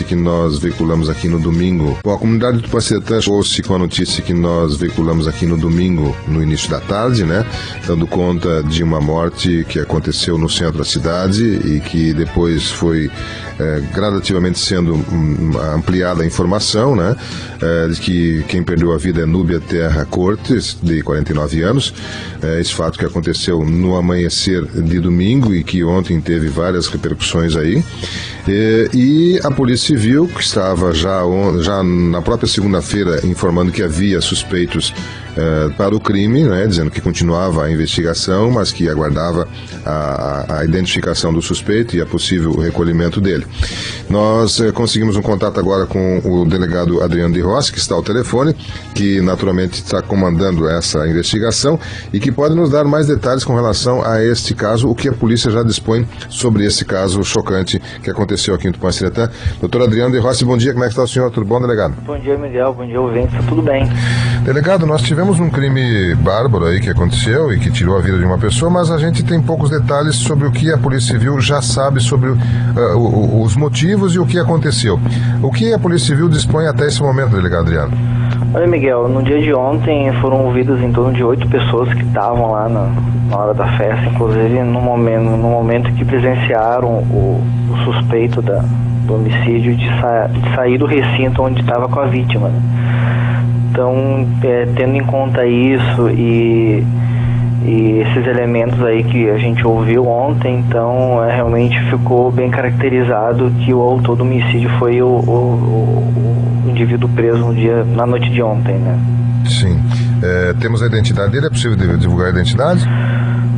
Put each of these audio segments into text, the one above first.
que nós veiculamos aqui no domingo. Bom, a comunidade do Paciretã chegou-se com a notícia que nós veiculamos aqui no domingo, no início da tarde, né? Dando conta de uma morte que aconteceu no centro da cidade e que depois foi gradativamente sendo ampliada a informação, né? De que quem perdeu a vida é Núbia Terra Cortes, de 49 anos. Esse fato que aconteceu no amanhecer de domingo e que ontem teve várias repercussões aí. E a Polícia Civil, que estava já na própria segunda-feira informando que havia suspeitos para o crime, né, dizendo que continuava a investigação, mas que aguardava a identificação do suspeito e a possível recolhimento dele. Nós conseguimos um contato agora com o delegado Adriano de Rossi, que está ao telefone, que naturalmente está comandando essa investigação e que pode nos dar mais detalhes com relação a este caso, o que a polícia já dispõe sobre esse caso chocante que aconteceu aqui em Tupanciretã. Doutor Adriano de Rossi, bom dia, como é que está o senhor? Tudo bom, delegado? Bom dia, Miguel, bom dia, ouvintes, tudo bem? Delegado, nós tivemos um crime bárbaro aí que aconteceu e que tirou a vida de uma pessoa, mas a gente tem poucos detalhes sobre o que a Polícia Civil já sabe sobre os motivos e o que aconteceu. O que a Polícia Civil dispõe até esse momento, delegado Adriano? Olha, Miguel, no dia de ontem foram ouvidas em torno de 8 pessoas que estavam lá na hora da festa, inclusive no momento que presenciaram o suspeito do homicídio de sair do recinto onde estava com a vítima, né? Então, tendo em conta isso e esses elementos aí que a gente ouviu ontem, então realmente ficou bem caracterizado que o autor do homicídio foi o indivíduo preso na noite de ontem, né? Sim. Temos a identidade dele? É possível divulgar a identidade?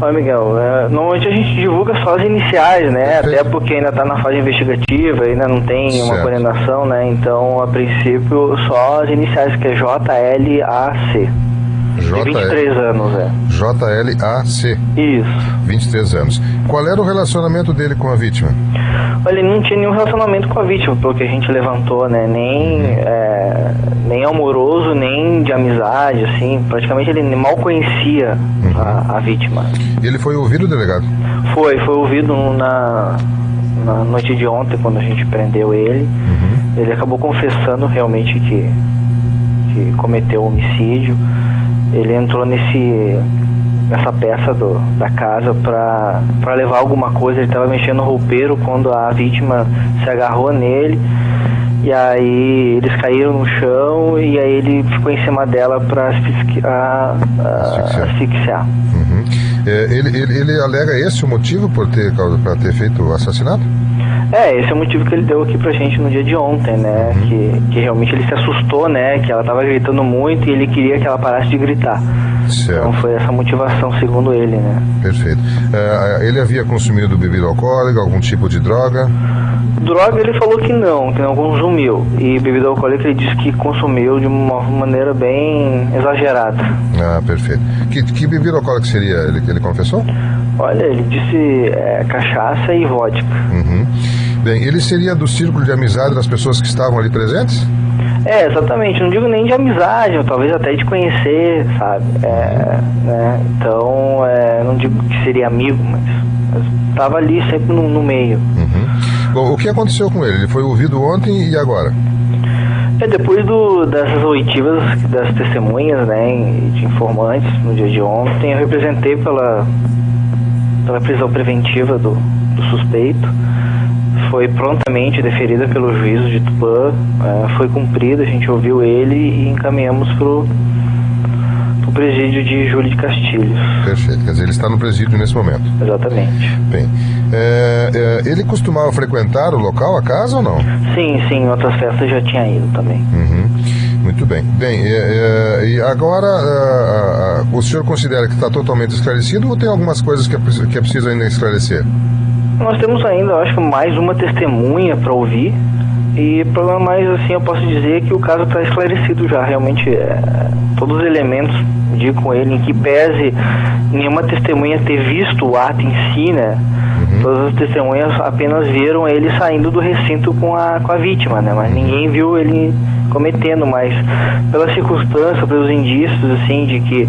Olha, Miguel, normalmente a gente divulga só as iniciais, né? Perfeito. Até porque ainda está na fase investigativa, ainda não tem uma condenação, né? Então, a princípio, só as iniciais, que é JLAC. De 23 anos, JLAC. Isso. 23 anos. Qual era o relacionamento dele com a vítima? Olha, ele não tinha nenhum relacionamento com a vítima, pelo que a gente levantou, né? Nem amoroso, nem de amizade, assim. Praticamente ele mal conhecia a vítima. E ele foi ouvido, delegado? Foi ouvido na noite de ontem, quando a gente prendeu ele. Ele acabou confessando realmente que cometeu o homicídio. Ele entrou nessa peça da casa para levar alguma coisa. Ele estava mexendo no roupeiro quando a vítima se agarrou nele. E aí eles caíram no chão e aí ele ficou em cima dela para asfixiar. Ele alega esse o motivo para ter feito o assassinato? Esse é o motivo que ele deu aqui pra gente no dia de ontem, né? Que realmente ele se assustou, né? Que ela tava gritando muito e ele queria que ela parasse de gritar. Certo. Então foi essa motivação, segundo ele, né? Perfeito. Ele havia consumido bebida alcoólica, algum tipo de droga? Droga ele falou que não consumiu. E bebida alcoólica ele disse que consumiu de uma maneira bem exagerada. Perfeito. Que bebida alcoólica seria? Ele confessou? Olha, ele disse cachaça e vodka. Bem, ele seria do círculo de amizade das pessoas que estavam ali presentes? Exatamente. Não digo nem de amizade, ou talvez até de conhecer, sabe? Né? Então, não digo que seria amigo, mas estava ali sempre no meio. Bom, o que aconteceu com ele? Ele foi ouvido ontem e agora? Depois dessas oitivas das testemunhas, né, e de informantes no dia de ontem, eu representei pela prisão preventiva do suspeito. Foi prontamente deferida pelo juízo de Tupã, foi cumprida, a gente ouviu ele e encaminhamos pro presídio de Júlio de Castilhos. Perfeito, quer dizer, ele está no presídio nesse momento. Exatamente. Bem, ele costumava frequentar o local, a casa ou não? Sim, em outras festas já tinha ido também. Muito bem. Bem, e agora o senhor considera que está totalmente esclarecido ou tem algumas coisas que é preciso ainda esclarecer? Nós temos ainda, acho que mais uma testemunha para ouvir e, mais assim, eu posso dizer que o caso está esclarecido já. Realmente, todos os elementos indicam ele, em que pese nenhuma testemunha ter visto o ato em si, né? Todas as testemunhas apenas viram ele saindo do recinto com a vítima, né? Mas ninguém viu ele cometendo, mas pela circunstância, pelos indícios, assim, de que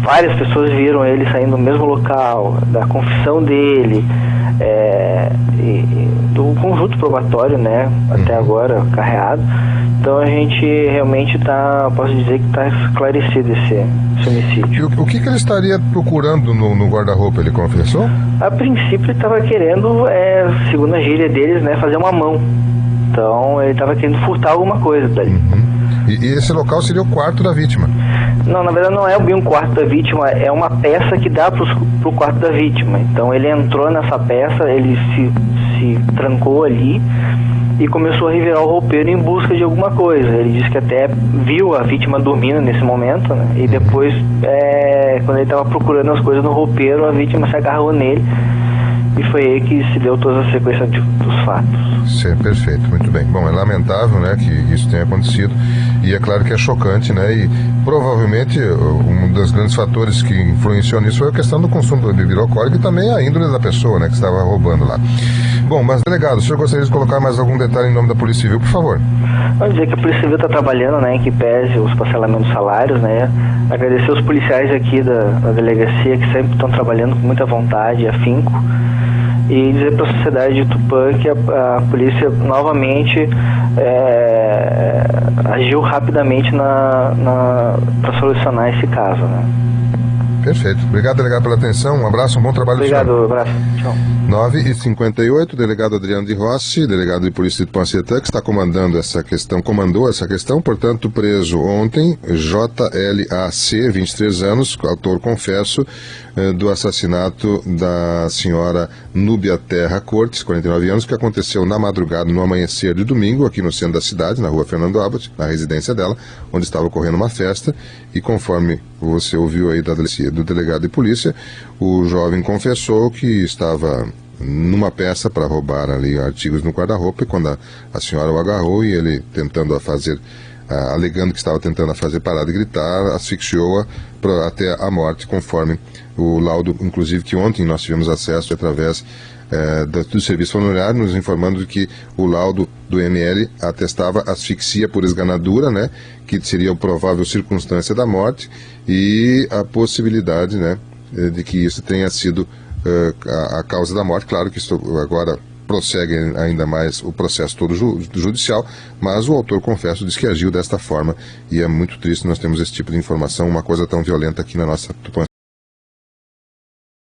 várias pessoas viram ele saindo do mesmo local, da confissão dele, e do conjunto probatório, né, até agora carreado. Então a gente realmente posso dizer que está esclarecido esse homicídio. E o que ele estaria procurando no guarda-roupa, ele confessou? A princípio ele estava querendo, segundo a gíria deles, né, fazer uma mão. Então ele estava querendo furtar alguma coisa dali. E esse local seria o quarto da vítima? Não, na verdade não é bem um quarto da vítima, é uma peça que dá pro quarto da vítima. Então ele entrou nessa peça, ele se trancou ali e começou a revirar o roupeiro em busca de alguma coisa. Ele disse que até viu a vítima dormindo nesse momento, né? E depois, quando ele estava procurando as coisas no roupeiro, a vítima se agarrou nele e foi aí que se deu toda a sequência dos fatos. Sim, perfeito, muito bem. Bom, é lamentável, né, que isso tenha acontecido e é claro que é chocante, né, e provavelmente um dos grandes fatores que influenciou nisso foi a questão do consumo de bebida alcoólica e também a índole da pessoa, né, que estava roubando lá. Bom, mas delegado, o senhor gostaria de colocar mais algum detalhe em nome da Polícia Civil, por favor? Vamos dizer que a Polícia Civil está trabalhando, né, em que pese os parcelamentos dos salários, né, agradecer os policiais aqui da delegacia que sempre estão trabalhando com muita vontade e afinco, e dizer para a sociedade de Tupã que a polícia novamente agiu rapidamente para solucionar esse caso, né. Perfeito. Obrigado, delegado, pela atenção. Um abraço, um bom trabalho. Obrigado, um abraço. Tchau. 9h58, delegado Adriano de Rossi, delegado de polícia de Tupanciretã, que comandou essa questão, portanto, preso ontem, JLAC, 23 anos, autor confesso, do assassinato da senhora Núbia Terra Cortes, 49 anos, que aconteceu na madrugada, no amanhecer de domingo, aqui no centro da cidade, na rua Fernando Abbott, na residência dela, onde estava ocorrendo uma festa, e conforme você ouviu aí do delegado de polícia, o jovem confessou que estava numa peça para roubar ali artigos no guarda-roupa, e quando a senhora o agarrou e ele tentando alegando que estava tentando fazer parar de gritar, asfixiou-a até a morte, conforme o laudo, inclusive, que ontem nós tivemos acesso através do serviço funerário, nos informando de que o laudo do ML atestava asfixia por esganadura, né, que seria a provável circunstância da morte, e a possibilidade, né, de que isso tenha sido a causa da morte. Claro que isso agora prossegue ainda mais o processo todo judicial, mas o autor, confesso, diz que agiu desta forma, e é muito triste nós temos esse tipo de informação, uma coisa tão violenta aqui na nossa Tupã.